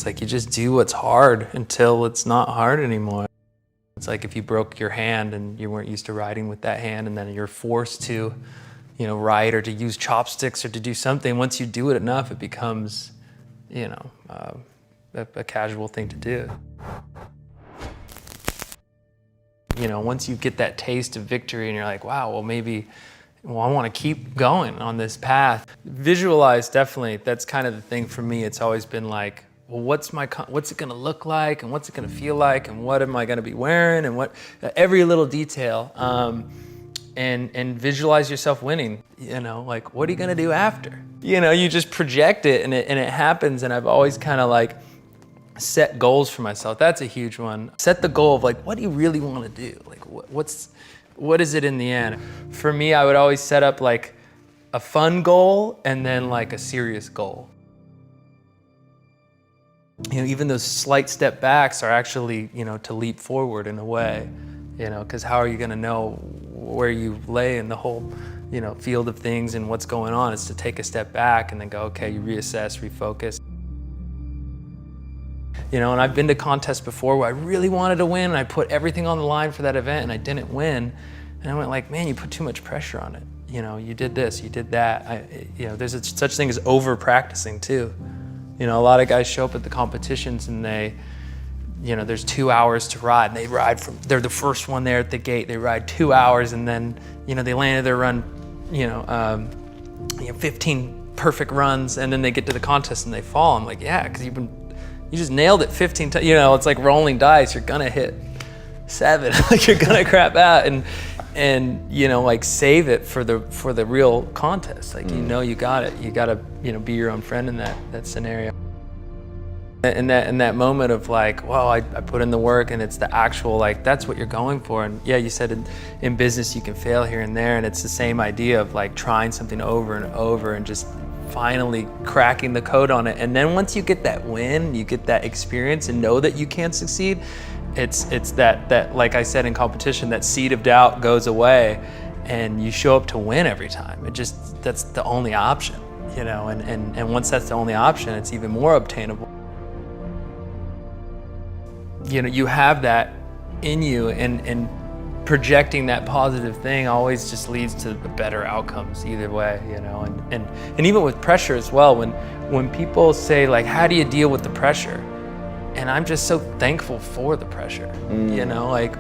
It's like you just do what's hard until it's not hard anymore. It's like if you broke your hand and you weren't used to riding with that hand, and then you're forced to, ride or to use chopsticks or to do something. Once you do it enough, it becomes, a casual thing to do. Once you get that taste of victory and you're like, wow, well maybe, I want to keep going on this path. Visualize, definitely, that's kind of the thing for me. It's always been like, well, what's it going to look like, and what's it going to feel like, and what am I going to be wearing, and every little detail, and visualize yourself winning. Like, what are you going to do after? You just project it, and it happens. And I've always kind of like set goals for myself. That's a huge one. Set the goal of like, what do you really want to do? Like, what is it in the end? For me, I would always set up like a fun goal and then like a serious goal. Even those slight step backs are actually, to leap forward in a way, because how are you going to know where you lay in the whole, field of things and what's going on? Is to take a step back and then go, okay, you reassess, refocus. And I've been to contests before where I really wanted to win and I put everything on the line for that event and I didn't win. And I went like, man, you put too much pressure on it. You did this, you did that. There's such thing as over practicing too. A lot of guys show up at the competitions and there's 2 hours to ride, and they're the first one there at the gate. They ride 2 hours, and then, they landed their run, 15 perfect runs, and then they get to the contest and they fall. I'm like, yeah, because you just nailed it 15 times. It's like rolling dice. You're gonna hit 7, like you're gonna crap out, and like save it for the real contest. Like, you got it. You gotta, be your own friend in that scenario. In that moment of like, well, I put in the work, and it's the actual, like, that's what you're going for. And yeah, you said in business you can fail here and there, and it's the same idea of like trying something over and over and just finally cracking the code on it. And then once you get that win, you get that experience and know that you can succeed, it's that like I said in competition, that seed of doubt goes away and you show up to win every time. That's the only option, and once that's the only option, it's even more obtainable. You have that in you, and projecting that positive thing always just leads to better outcomes either way, and even with pressure as well, when people say like, how do you deal with the pressure? And I'm just so thankful for the pressure. Like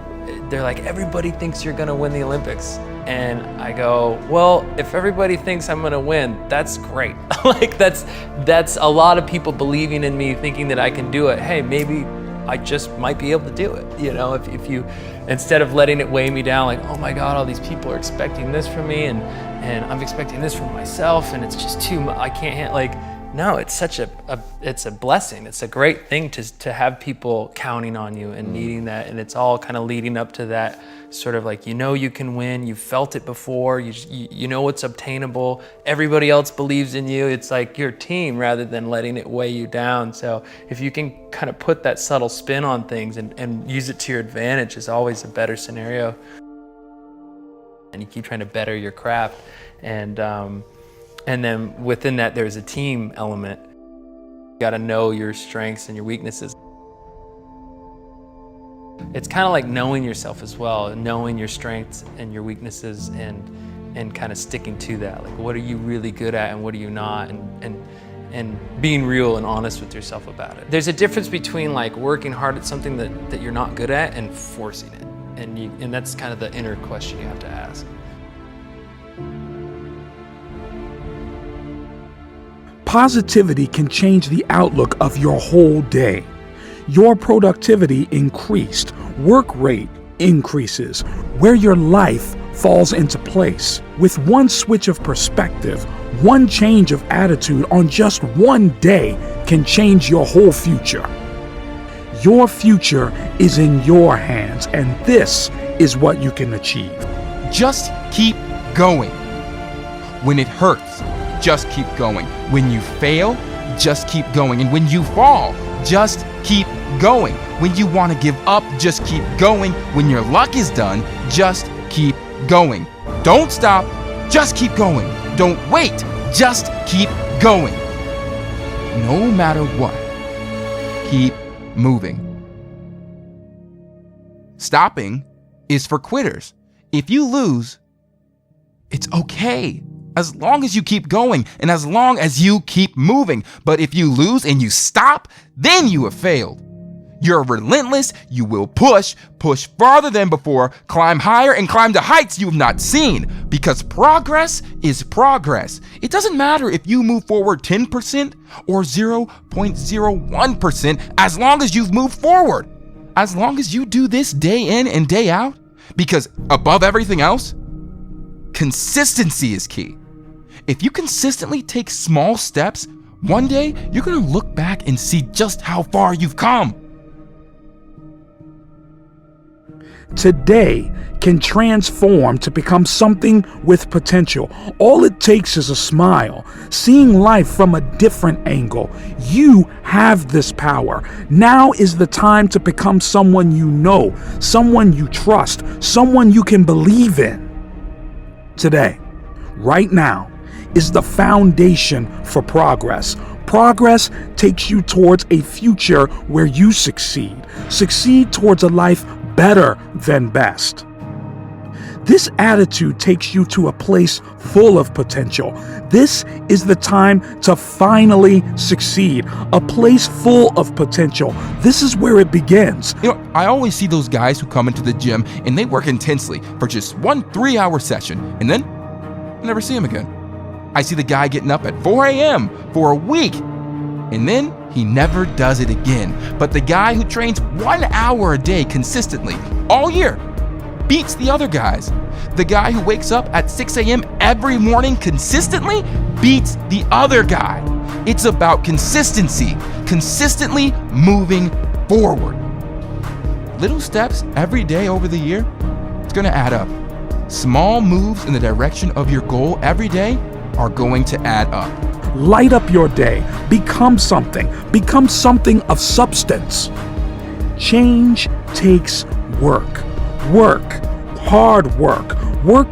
they're like, everybody thinks you're gonna win the Olympics. And I go, well, if everybody thinks I'm gonna win, that's great. Like that's a lot of people believing in me, thinking that I can do it. Hey, maybe I just might be able to do it. If you, instead of letting it weigh me down, like, oh my God, all these people are expecting this from me, and I'm expecting this from myself, and it's just too much, I can't handle, like, no, it's such it's a blessing. It's a great thing to have people counting on you and needing that, and it's all kind of leading up to that sort of like, you can win, you've felt it before, you know it's obtainable, everybody else believes in you. It's like your team rather than letting it weigh you down. So if you can kind of put that subtle spin on things and use it to your advantage, is always a better scenario. And you keep trying to better your craft, and then within that, there's a team element. You gotta know your strengths and your weaknesses. It's kind of like knowing yourself as well, knowing your strengths and your weaknesses, and kind of sticking to that. Like, what are you really good at and what are you not? And being real and honest with yourself about it. There's a difference between like working hard at something that you're not good at and forcing it. And that's kind of the inner question you have to ask. Positivity can change the outlook of your whole day. Your productivity increased, work rate increases, where your life falls into place. With one switch of perspective, one change of attitude on just one day can change your whole future. Your future is in your hands, and this is what you can achieve. Just keep going. When it hurts, just keep going. When you fail, just keep going. And when you fall, just keep going. When you want to give up, just keep going. When your luck is done, just keep going. Don't stop, just keep going. Don't wait, just keep going. No matter what, keep moving. Stopping is for quitters. If you lose, it's okay, as long as you keep going and as long as you keep moving. But if you lose and you stop, then you have failed. You're relentless, you will push farther than before, climb higher and climb to heights you have not seen, because progress is progress. It doesn't matter if you move forward 10% or 0.01%, as long as you've moved forward. As long as you do this day in and day out, because above everything else, consistency is key. If you consistently take small steps, one day you're gonna look back and see just how far you've come. Today can transform to become something with potential. All it takes is a smile, seeing life from a different angle. You have this power. Now is the time to become someone you know, someone you trust, someone you can believe in. Today, right now, is the foundation for progress. Progress takes you towards a future where you succeed towards a life better than best. This attitude takes you to a place full of potential. This is the time to finally succeed. A place full of potential. This is where it begins. I always see those guys who come into the gym and they work intensely for just 1 3-hour session, and then I never see them again. I see the guy getting up at 4 a.m. for a week, and then he never does it again. But the guy who trains 1 hour a day consistently all year beats the other guys. The guy who wakes up at 6 a.m. every morning consistently beats the other guy. It's about consistency, consistently moving forward. Little steps every day over the year, it's gonna add up. Small moves in the direction of your goal every day are going to add up. Light up your day. Become something of substance. Change takes work. Hard work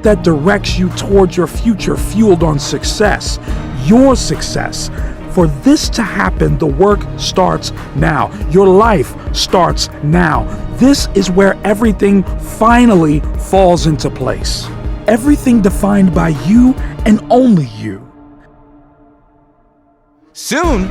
that directs you towards your future fueled on success, your success. For this to happen, the work starts now. Your life starts now. This is where everything finally falls into place. Everything defined by you and only you. Soon,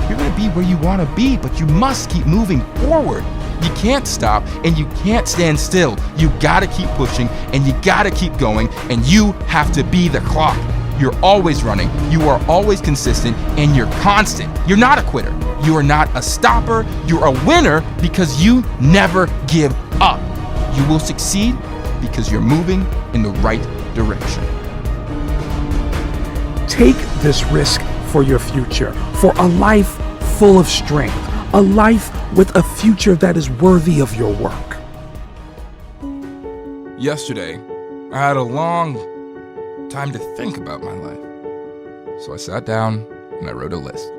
you're gonna be where you wanna be, but you must keep moving forward. You can't stop and you can't stand still. You gotta keep pushing and you gotta keep going, and you have to be the clock. You're always running, you are always consistent, and you're constant. You're not a quitter. You are not a stopper. You're a winner because you never give up. You will succeed because you're moving in the right direction. Take this risk for your future, for a life full of strength, a life with a future that is worthy of your work. Yesterday, I had a long time to think about my life. So I sat down and I wrote a list.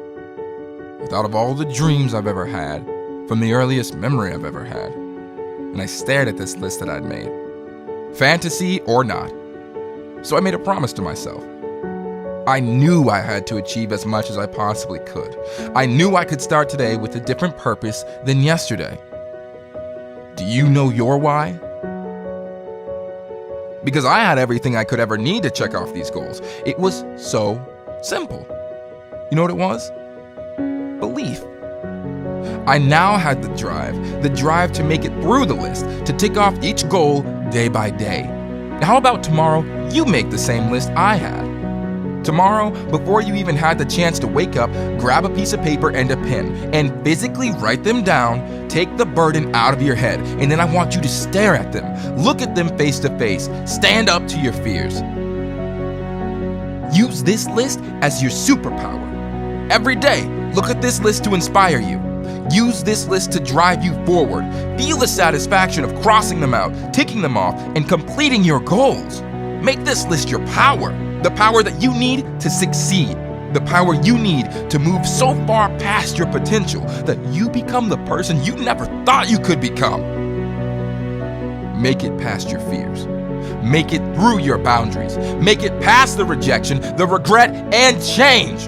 I thought of all the dreams I've ever had, from the earliest memory I've ever had. And I stared at this list that I'd made, fantasy or not. So I made a promise to myself. I knew I had to achieve as much as I possibly could. I knew I could start today with a different purpose than yesterday. Do you know your why? Because I had everything I could ever need to check off these goals. It was so simple. You know what it was? Belief. I now had the drive to make it through the list, to tick off each goal day by day. Now, how about tomorrow you make the same list I had? Tomorrow, before you even had the chance to wake up, grab a piece of paper and a pen and physically write them down. Take the burden out of your head, and then I want you to stare at them. Look at them face to face. Stand up to your fears. Use this list as your superpower. Every day, look at this list to inspire you. Use this list to drive you forward. Feel the satisfaction of crossing them out, ticking them off, and completing your goals. Make this list your power. The power that you need to succeed. The power you need to move so far past your potential that you become the person you never thought you could become. Make it past your fears. Make it through your boundaries. Make it past the rejection, the regret, and change.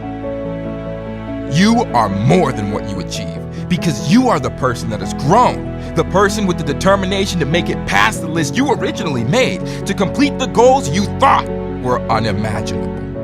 You are more than what you achieve, because you are the person that has grown, the person with the determination to make it past the list you originally made, to complete the goals you thought were unimaginable.